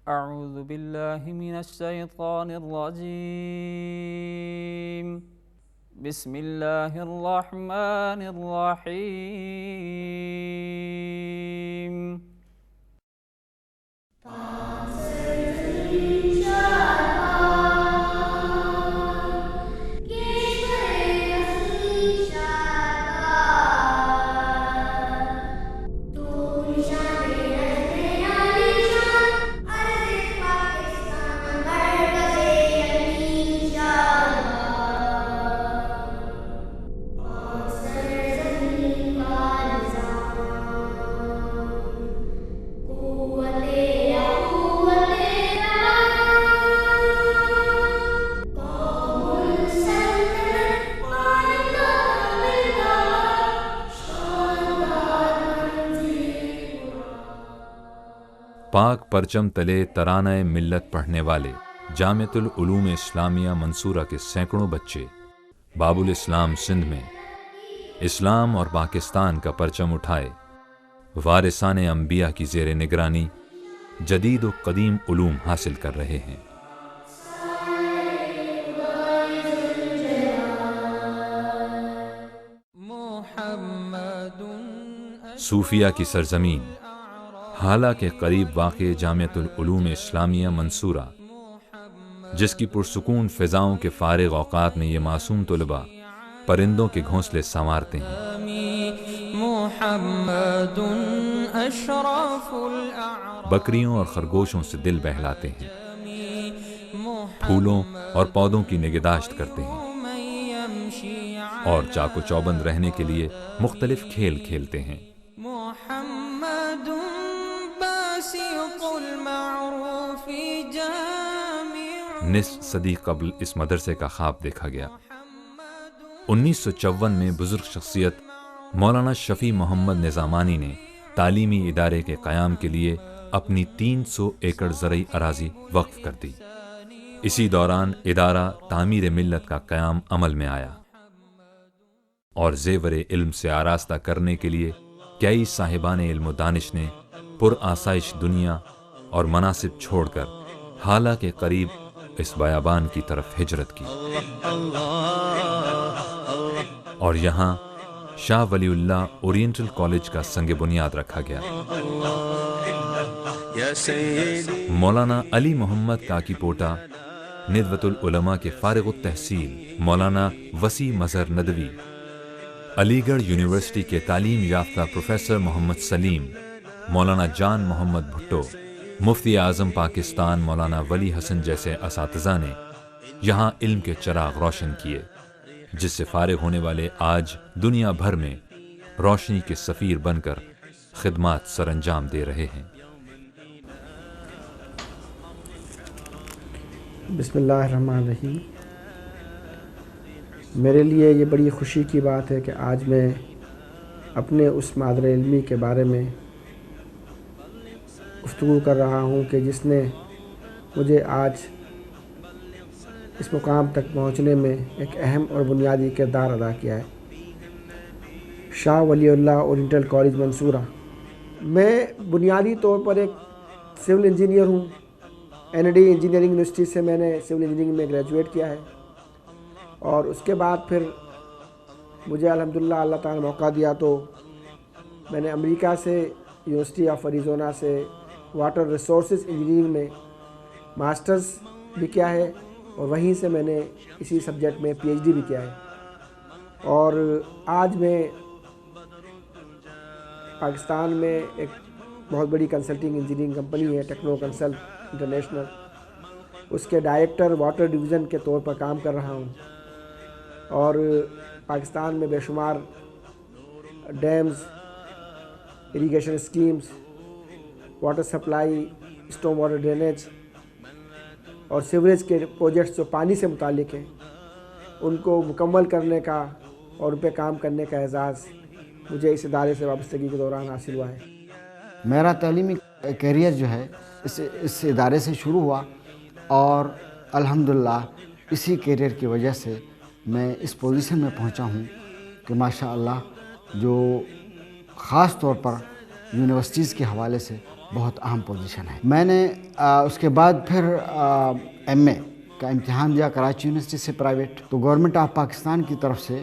اعوذ باللہ من الشیطان الرجیم بسم اللہ الرحمن الرحیم پاک پرچم تلے ترانہ ملت پڑھنے والے جامعۃ العلوم اسلامیہ منصورہ کے سینکڑوں بچے باب الاسلام سندھ میں اسلام اور پاکستان کا پرچم اٹھائے وارثان انبیاء کی زیر نگرانی جدید و قدیم علوم حاصل کر رہے ہیں۔ صوفیہ کی سرزمین حالہ کے قریب واقع جامعۃ العلوم اسلامیہ منصورہ، جس کی پرسکون فضاؤں کے فارغ اوقات میں یہ معصوم طلباء پرندوں کے گھونسلے سنوارتے ہیں، بکریوں اور خرگوشوں سے دل بہلاتے ہیں، پھولوں اور پودوں کی نگہداشت کرتے ہیں اور چاق و چوبند رہنے کے لیے مختلف کھیل کھیلتے ہیں۔ نصف صدی قبل اس مدرسے کا خواب دیکھا گیا۔ 1954 میں بزرگ شخصیت مولانا شفیع محمد نظامانی نے تعلیمی ادارے کے قیام کے لیے اپنی 300 ایکڑ زرعی اراضی وقف کر دی۔ اسی دوران ادارہ تعمیر ملت کا قیام عمل میں آیا اور زیور علم سے آراستہ کرنے کے لیے کئی صاحبان علم و دانش نے پر آسائش دنیا اور مناصب چھوڑ کر حالہ کے قریب اس بیابان کی طرف ہجرت کی اور یہاں شاہ ولی اللہ اورینٹل کالج کا سنگ بنیاد رکھا گیا۔ مولانا علی محمد کاکی پوٹا ندوۃ العلماء کے فارغ التحصیل مولانا وسیع مظہر ندوی، علی گڑھ یونیورسٹی کے تعلیم یافتہ پروفیسر محمد سلیم، مولانا جان محمد بھٹو، مفتی اعظم پاکستان مولانا ولی حسن جیسے اساتذہ نے یہاں علم کے چراغ روشن کیے، جس سے فارغ ہونے والے آج دنیا بھر میں روشنی کے سفیر بن کر خدمات سر انجام دے رہے ہیں۔ بسم اللہ الرحمن الرحیم۔ میرے لیے یہ بڑی خوشی کی بات ہے کہ آج میں اپنے اس مادر علمی کے بارے میں گفتگو کر رہا ہوں کہ جس نے مجھے آج اس مقام تک پہنچنے میں ایک اہم اور بنیادی کردار ادا کیا ہے۔ شاہ ولی اللہ اورینٹل کالج منصورہ۔ میں بنیادی طور پر ایک سول انجینئر ہوں۔ NID انجینئرنگ یونیورسٹی سے میں نے سول انجینئرنگ میں گریجویٹ کیا ہے اور اس کے بعد پھر مجھے الحمدللہ اللہ تعالیٰ نے موقع دیا تو میں نے امریکہ سے یونیورسٹی آف ایریزونا سے واٹر ریسورسز انجینئرنگ میں ماسٹرز بھی کیا ہے اور وہیں سے میں نے اسی سبجیکٹ میں PhD بھی کیا ہے، اور آج میں پاکستان میں ایک بہت بڑی کنسلٹنگ انجینئرنگ کمپنی ہے ٹیکنو کنسلٹ انٹرنیشنل، اس کے ڈائریکٹر واٹر ڈویژن کے طور پر کام کر رہا ہوں، اور پاکستان میں بے شمار dams, irrigation schemes, water supply, storm water drainage اور سیوریج کے پروجیکٹس جو پانی سے متعلق ہیں ان کو مکمل کرنے کا اور ان پہ کام کرنے کا اعزاز مجھے اس ادارے سے وابستگی کے دوران حاصل ہوا ہے۔ میرا تعلیمی کیریئر جو ہے اس ادارے سے شروع ہوا اور الحمدللہ اسی کیریئر کی وجہ سے میں اس پوزیشن میں پہنچا ہوں کہ ماشاءاللہ جو خاص طور پر یونیورسٹیز کے حوالے سے بہت اہم پوزیشن ہے۔ میں نے اس کے بعد پھر ایم اے کا امتحان دیا کراچی یونیورسٹی سے پرائیویٹ، تو گورنمنٹ آف پاکستان کی طرف سے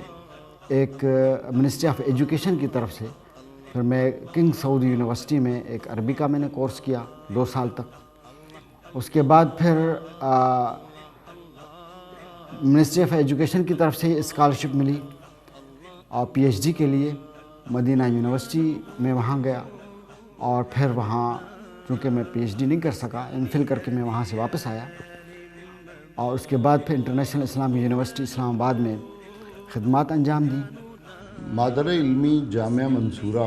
ایک منسٹری آف ایجوکیشن کی طرف سے پھر میں کنگ سعود یونیورسٹی میں ایک عربی کا میں نے کورس کیا 2 سال تک۔ اس کے بعد پھر منسٹری آف ایجوکیشن کی طرف سے اسکالرشپ ملی اور پی ایچ ڈی کے لیے مدینہ یونیورسٹی میں وہاں گیا، اور پھر وہاں چونکہ میں پی ایچ ڈی نہیں کر سکا، ایم فل کر کے میں وہاں سے واپس آیا، اور اس کے بعد پھر انٹرنیشنل اسلامی یونیورسٹی اسلام آباد میں خدمات انجام دی۔ مادر علمی جامعہ منصورہ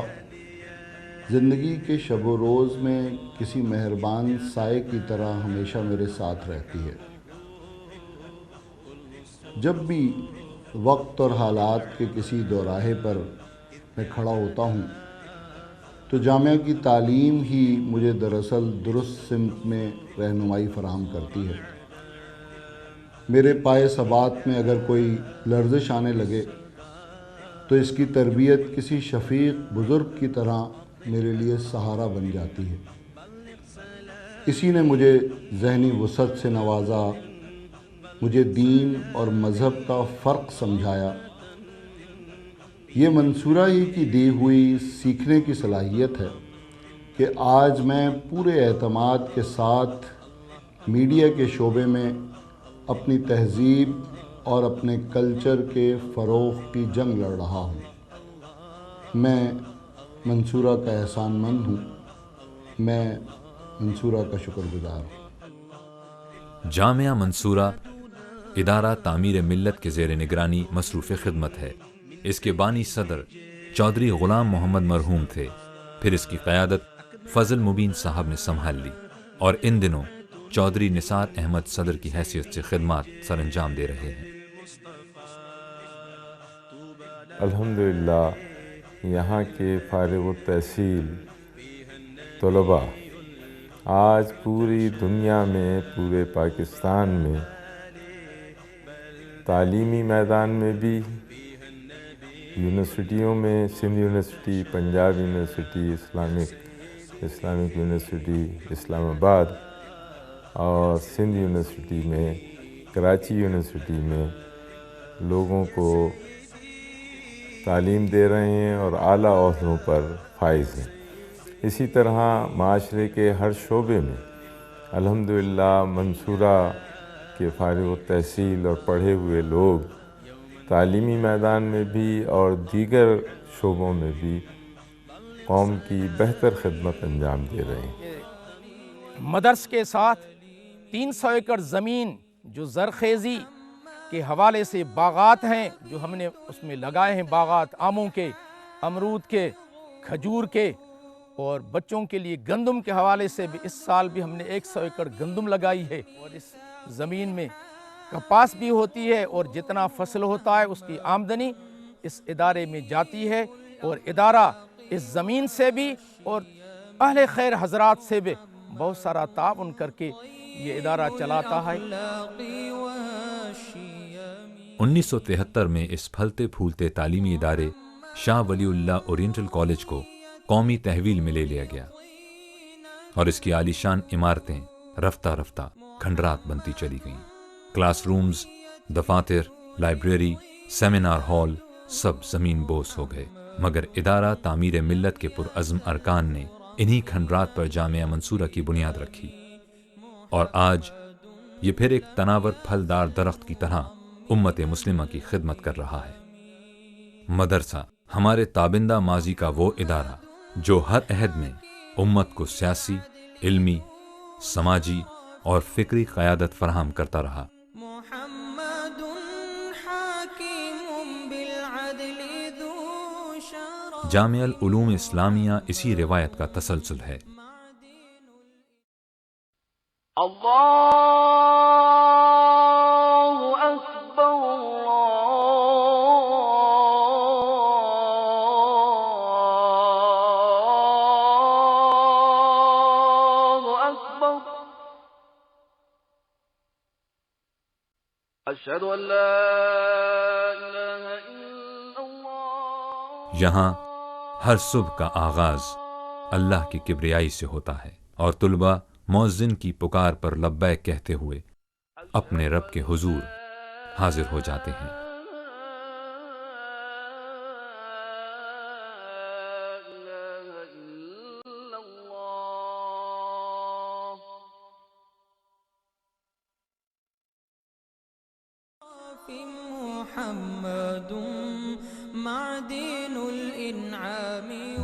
زندگی کے شب و روز میں کسی مہربان سائے کی طرح ہمیشہ میرے ساتھ رہتی ہے۔ جب بھی وقت اور حالات کے کسی دوراہے پر میں کھڑا ہوتا ہوں تو جامعہ کی تعلیم ہی مجھے دراصل درست سمت میں رہنمائی فراہم کرتی ہے۔ میرے پائے ثبات میں اگر کوئی لرزش آنے لگے تو اس کی تربیت کسی شفیق بزرگ کی طرح میرے لیے سہارا بن جاتی ہے۔ اسی نے مجھے ذہنی وسعت سے نوازا، مجھے دین اور مذہب کا فرق سمجھایا۔ یہ منصورہ ہی کی دی ہوئی سیکھنے کی صلاحیت ہے کہ آج میں پورے اعتماد کے ساتھ میڈیا کے شعبے میں اپنی تہذیب اور اپنے کلچر کے فروغ کی جنگ لڑ رہا ہوں۔ میں منصورہ کا احسان مند ہوں، میں منصورہ کا شکر گزار ہوں۔ جامعہ منصورہ ادارہ تعمیر ملت کے زیر نگرانی مصروف خدمت ہے۔ اس کے بانی صدر چودھری غلام محمد مرحوم تھے، پھر اس کی قیادت فضل مبین صاحب نے سنبھال لی، اور ان دنوں چودھری نثار احمد صدر کی حیثیت سے خدمات سر انجام دے رہے ہیں۔ الحمدللہ یہاں کے فارغ التحصیل طلباء آج پوری دنیا میں، پورے پاکستان میں تعلیمی میدان میں بھی، یونیورسٹیوں میں، Sindh university, Punjab university, Islamic university Islamabad, اور سندھ یونیورسٹی میں، کراچی یونیورسٹی میں لوگوں کو تعلیم دے رہے ہیں اور اعلیٰ عہدوں پر فائز ہیں۔ اسی طرح معاشرے کے ہر شعبے میں الحمدللہ منصورہ کے فارغ التحصیل اور پڑھے ہوئے لوگ تعلیمی میدان میں بھی اور دیگر شعبوں میں بھی قوم کی بہتر خدمت انجام دے رہے ہیں۔ مدرس کے ساتھ 300 ایکڑ زمین جو زرخیزی کے حوالے سے باغات ہیں جو ہم نے اس میں لگائے ہیں، باغات آموں کے، امرود کے، کھجور کے، اور بچوں کے لیے گندم کے حوالے سے بھی اس سال بھی ہم نے 100 ایکڑ گندم لگائی ہے، اور اس زمین میں کپاس بھی ہوتی ہے، اور جتنا فصل ہوتا ہے اس کی آمدنی اس ادارے میں جاتی ہے، اور ادارہ اس زمین سے بھی اور اہل خیر حضرات سے بھی بہت سارا تعاون کر کے یہ ادارہ چلاتا ہے۔ 1973 میں اس پھلتے پھولتے تعلیمی ادارے شاہ ولی اللہ اورینٹل کالج کو قومی تحویل میں لے لیا گیا، اور اس کی عالیشان عمارتیں رفتہ رفتہ کھنڈرات بنتی چلی گئیں۔ کلاس رومز، دفاتر، لائبریری، سیمینار ہال سب زمین بوس ہو گئے، مگر ادارہ تعمیر ملت کے پرعزم ارکان نے انہی کھنڈرات پر جامعہ منصورہ کی بنیاد رکھی، اور آج یہ پھر ایک تناور پھلدار درخت کی طرح امت مسلمہ کی خدمت کر رہا ہے۔ مدرسہ ہمارے تابندہ ماضی کا وہ ادارہ جو ہر عہد میں امت کو سیاسی، علمی، سماجی اور فکری قیادت فراہم کرتا رہا۔ جامعہ العلوم اسلامیہ اسی روایت کا تسلسل ہے۔ اللہ اکبر، اللہ اکبر، اشہد ان لا الہ الا اللہ۔ یہاں ہر صبح کا آغاز اللہ کی کبریائی سے ہوتا ہے۔ اور طلبہ مؤذن کی پکار پر لبیک کہتے ہوئے اپنے رب کے حضور حاضر ہو جاتے ہیں۔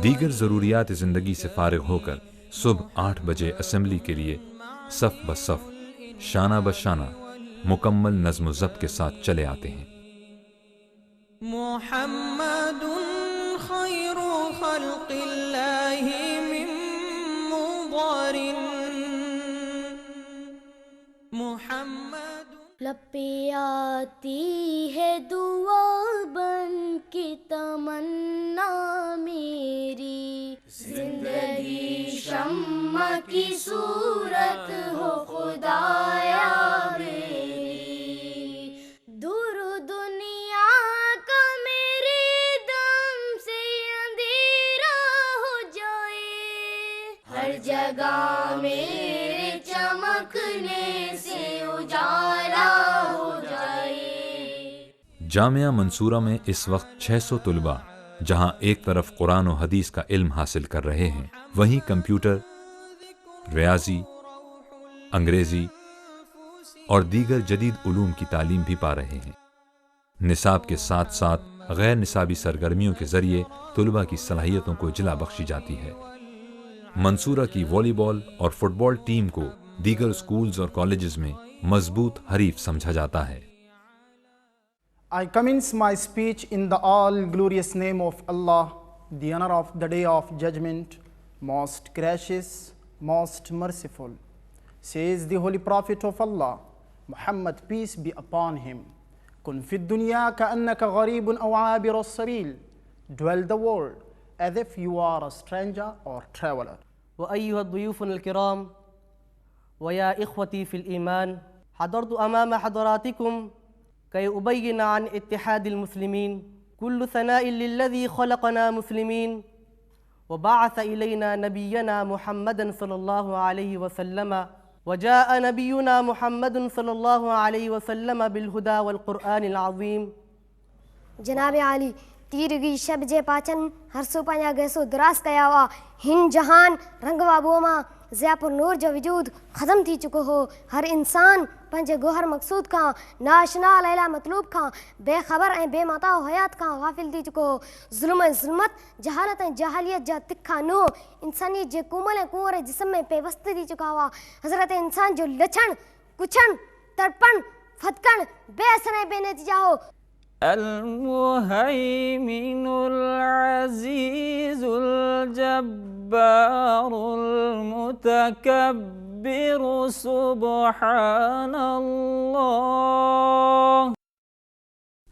دیگر ضروریات زندگی سے فارغ ہو کر صبح 8 بجے اسمبلی کے لیے صف بصف شانہ بشانہ مکمل نظم و ضبط کے ساتھ چلے آتے ہیں۔ محمد خیر خلق اللہ من مضر محمد لب پہ آتی ہے دعا بن کے تمنا میری، زندگی شمع کی صورت ہو خدایا میری، دور دنیا کا میرے دم سے اندھیرا ہو جائے، ہر جگہ میرے چمکنے سے اجالا ہو جائے۔ جامعہ منصورہ میں اس وقت 600 طلباء جہاں ایک طرف قرآن و حدیث کا علم حاصل کر رہے ہیں، وہیں کمپیوٹر، ریاضی، انگریزی اور دیگر جدید علوم کی تعلیم بھی پا رہے ہیں۔ نصاب کے ساتھ ساتھ غیر نصابی سرگرمیوں کے ذریعے طلباء کی صلاحیتوں کو جلا بخشی جاتی ہے۔ منصورہ کی والی بال اور فٹ بال ٹیم کو دیگر اسکولز اور کالجز میں مضبوط حریف سمجھا جاتا ہے۔ I commence my speech in the all-glorious name of Allah, the honor of the day of judgment, most gracious, most merciful. Says the holy prophet of Allah, Muhammad, peace be upon him. كن في الدنيا كأنك غريب أو عابر السبيل. Dwell the world as if you are a stranger or traveler. وأيها الضيوف الكرام ويا إخوتي في الإيمان، حضرت أمام حضراتكم كي أبين عن اتحاد المسلمين. كل ثناء للذي خلقنا مسلمين وبعث إلينا نبينا محمدا صلى الله عليه وسلم، وجاء نبينا محمد صلى الله عليه وسلم بالهدى والقرآن العظيم. جناب عالی تیرگی شب جے پاچن ہر سو پانیا گیسو دراز کیا ہوا ہن جہان رنگوا بوما ضیا پر نور جو وجود ختم تھی چکو ہو، ہر انسان پنجے گوہر مقصود کا ناشنا لیلہ مطلوب کا بے خبر ہیں بے متا حیات کا غافل تھی چکو ہو، ظلم ظلمت جہالت جاہلیت جا تکھا نو انسانی جے کومل کنور جسم میں پیوست تھی چکا ہوا، حضرت انسان جو لچھن کچھن تڑپن فتکن بے اثر بے نتیجہ ہو۔ المهيمن العزيز الجبار المتكبر سبحان اللہ۔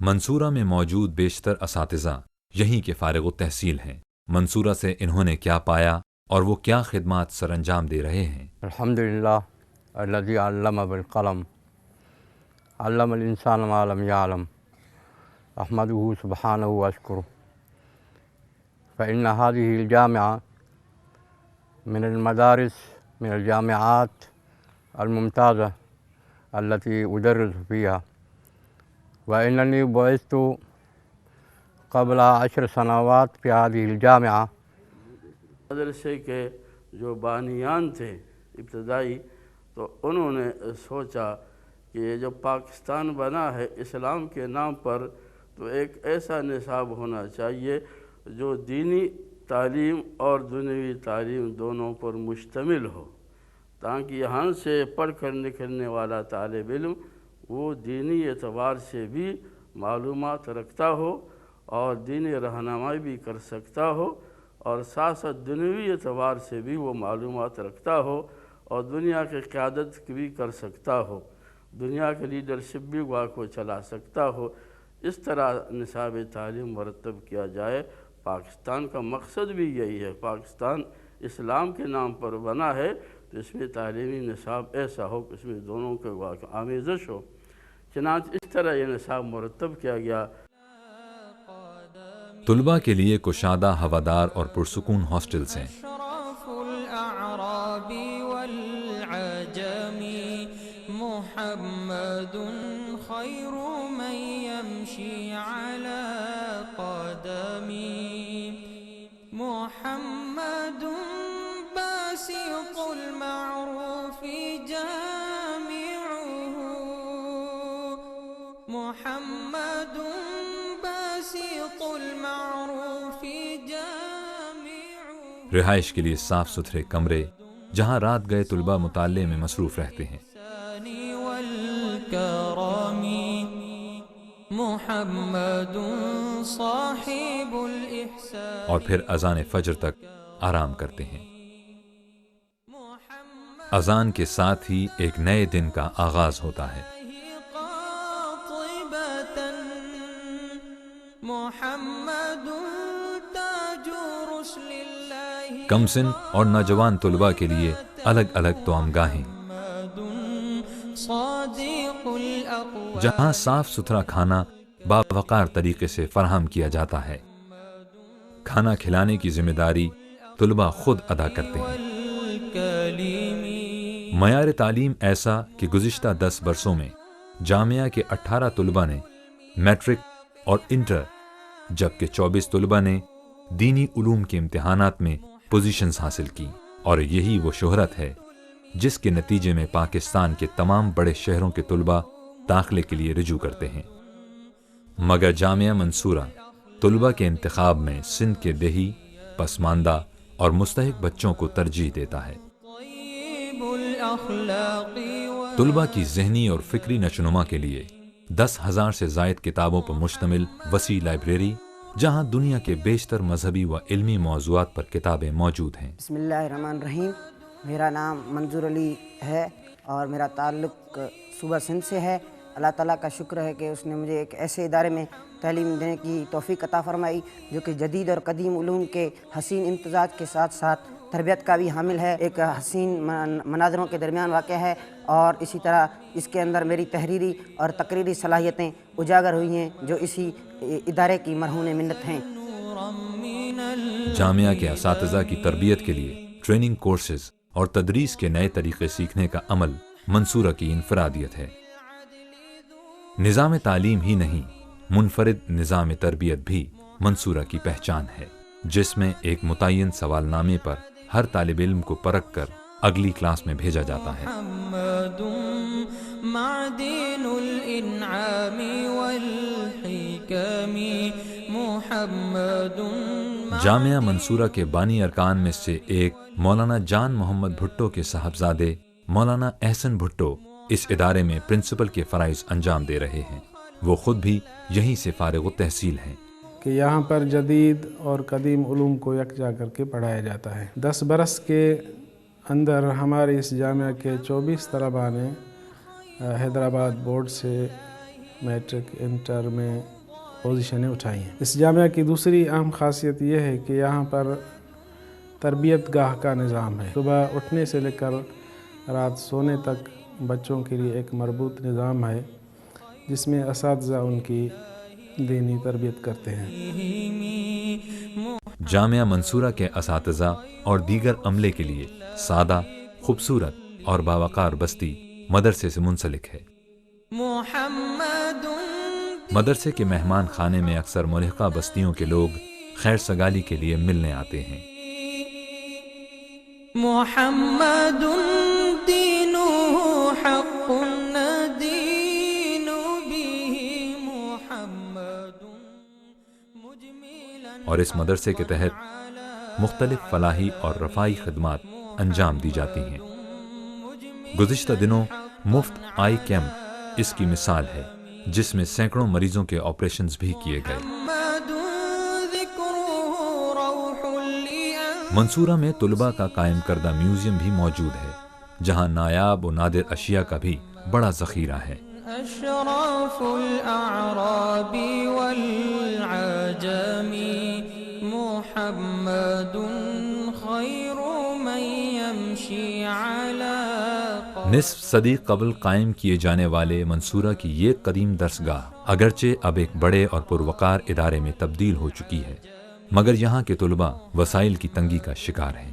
منصورہ میں موجود بیشتر اساتذہ یہیں کے فارغ التحصیل ہیں۔ منصورہ سے انہوں نے کیا پایا اور وہ کیا خدمات سر انجام دے رہے ہیں؟ الحمدللہ الذی علم بالقلم علم الانسان ما لم يعلم، احمدہ سبحانہ واشکرہ، فإن هذه الجامعة من المدارس من الجامعات الممتازة التي أدرس فيها، وإنني بعثت قبل 10 سنوات في هذه الجامعة۔ مدرسے کے جو بانیان تھے ابتدائی، تو انہوں نے سوچا کہ یہ جو پاکستان بنا ہے اسلام کے نام پر، تو ایک ایسا نصاب ہونا چاہیے جو دینی تعلیم اور دنیوی تعلیم دونوں پر مشتمل ہو، تاکہ یہاں سے پڑھ کر نکلنے والا طالب علم وہ دینی اعتبار سے بھی معلومات رکھتا ہو اور دینی رہنمائی بھی کر سکتا ہو، اور ساتھ ساتھ دنیوی اعتبار سے بھی وہ معلومات رکھتا ہو اور دنیا کی قیادت بھی کر سکتا ہو، دنیا کے لیڈرشپ بھی وہاں کو چلا سکتا ہو۔ اس طرح نصاب تعلیم مرتب کیا جائے۔ پاکستان کا مقصد بھی یہی ہے، پاکستان اسلام کے نام پر بنا ہے تو اس میں تعلیمی نصاب ایسا ہو کہ اس میں دونوں کے آمیزش ہو، چنانچہ اس طرح یہ نصاب مرتب کیا گیا۔ طلباء کے لیے کشادہ، ہوادار اور پرسکون ہاسٹلز ہیں۔ محمد خير من يمشي على قدمي محمد باسط المعروف جامعه محمد باسط المعروف جامعه رہائش کے لیے صاف ستھرے کمرے جہاں رات گئے طلباء مطالعے میں مصروف رہتے ہیں، محمد صاحب الإحسان اور پھر اذان فجر تک آرام کرتے ہیں۔ اذان کے ساتھ ہی ایک نئے دن کا آغاز ہوتا ہے۔ محمد تاج رسل اللہ کمسن اور نوجوان طلباء کے لیے الگ الگ توام گاہیں صادق الاقوال جہاں صاف ستھرا کھانا باوقار طریقے سے فراہم کیا جاتا ہے۔ کھانا کھلانے کی ذمہ داری طلباء خود ادا کرتے ہیں۔ معیار تعلیم ایسا کہ گزشتہ 10 برسوں میں جامعہ کے 18 طلباء نے میٹرک اور انٹر، جبکہ 24 طلباء نے دینی علوم کے امتحانات میں پوزیشنز حاصل کی، اور یہی وہ شہرت ہے جس کے نتیجے میں پاکستان کے تمام بڑے شہروں کے طلباء داخلے کے لیے رجوع کرتے ہیں۔ مگر جامعہ منصورہ طلباء کے انتخاب میں سندھ کے دیہی، پسماندہ اور مستحق بچوں کو ترجیح دیتا ہے۔ طلباء کی ذہنی اور فکری نشوونما کے لیے 10,000 سے زائد کتابوں پر مشتمل وسیع لائبریری، جہاں دنیا کے بیشتر مذہبی و علمی موضوعات پر کتابیں موجود ہیں۔ بسم اللہ الرحمن الرحیم۔ میرا نام منظور علی ہے اور میرا تعلق صوبہ سندھ سے ہے۔ اللہ تعالیٰ کا شکر ہے کہ اس نے مجھے ایک ایسے ادارے میں تعلیم دینے کی توفیق عطا فرمائی جو کہ جدید اور قدیم علوم کے حسین امتزاج کے ساتھ ساتھ تربیت کا بھی حامل ہے، ایک حسین مناظروں کے درمیان واقع ہے، اور اسی طرح اس کے اندر میری تحریری اور تقریری صلاحیتیں اجاگر ہوئی ہیں جو اسی ادارے کی مرہون منت ہیں۔ جامعہ کے اساتذہ کی تربیت کے لیے ٹریننگ کورسز اور تدریس کے نئے طریقے سیکھنے کا عمل منصورہ کی انفرادیت ہے۔ نظام تعلیم ہی نہیں، منفرد نظام تربیت بھی منصورہ کی پہچان ہے، جس میں ایک متعین سوال نامے پر ہر طالب علم کو پرکھ کر اگلی کلاس میں بھیجا جاتا ہے۔ محمد معدن الانعام والحکم محمد جامعہ منصورہ کے بانی ارکان میں سے ایک مولانا جان محمد بھٹو کے صاحبزادے مولانا احسن بھٹو اس ادارے میں پرنسپل کے فرائض انجام دے رہے ہیں۔ وہ خود بھی یہیں سے فارغ التحصیل ہیں۔ کہ یہاں پر جدید اور قدیم علوم کو یکجا کر کے پڑھایا جاتا ہے۔ 10 برس کے اندر ہمارے اس جامعہ کے 24 طلباء نے حیدرآباد بورڈ سے میٹرک انٹر میں پوزیشنیں اٹھائی ہیں۔ اس جامعہ کی دوسری اہم خاصیت یہ ہے کہ یہاں پر تربیت گاہ کا نظام ہے۔ صبح اٹھنے سے لے کر رات سونے تک بچوں کے لیے ایک مربوط نظام ہے جس میں اساتذہ ان کی دینی تربیت کرتے ہیں۔ جامعہ منصورہ کے اساتذہ اور دیگر عملے کے لیے سادہ، خوبصورت اور باوقار بستی مدرسے سے منسلک ہے۔ مدرسے کے مہمان خانے میں اکثر ملحقہ بستیوں کے لوگ خیر سگالی کے لیے ملنے آتے ہیں۔ محمد دینہ حق ندین به محمد اور اس مدرسے کے تحت مختلف فلاحی اور رفاہی خدمات انجام دی جاتی ہیں۔ گزشتہ دنوں مفت آئی کیمپ اس کی مثال ہے، جس میں سینکڑوں مریضوں کے آپریشنز بھی کیے گئے۔ منصورہ میں طلباء کا قائم کردہ میوزیم بھی موجود ہے، جہاں نایاب و نادر اشیاء کا بھی بڑا ذخیرہ ہے۔ اشراف الاعراب والعجم محمد خیر من یمشی علی نصف صدی قبل قائم کیے جانے والے منصورہ کی یہ قدیم درسگاہ اگرچہ اب ایک بڑے اور پروقار ادارے میں تبدیل ہو چکی ہے، مگر یہاں کے طلباء وسائل کی تنگی کا شکار ہیں۔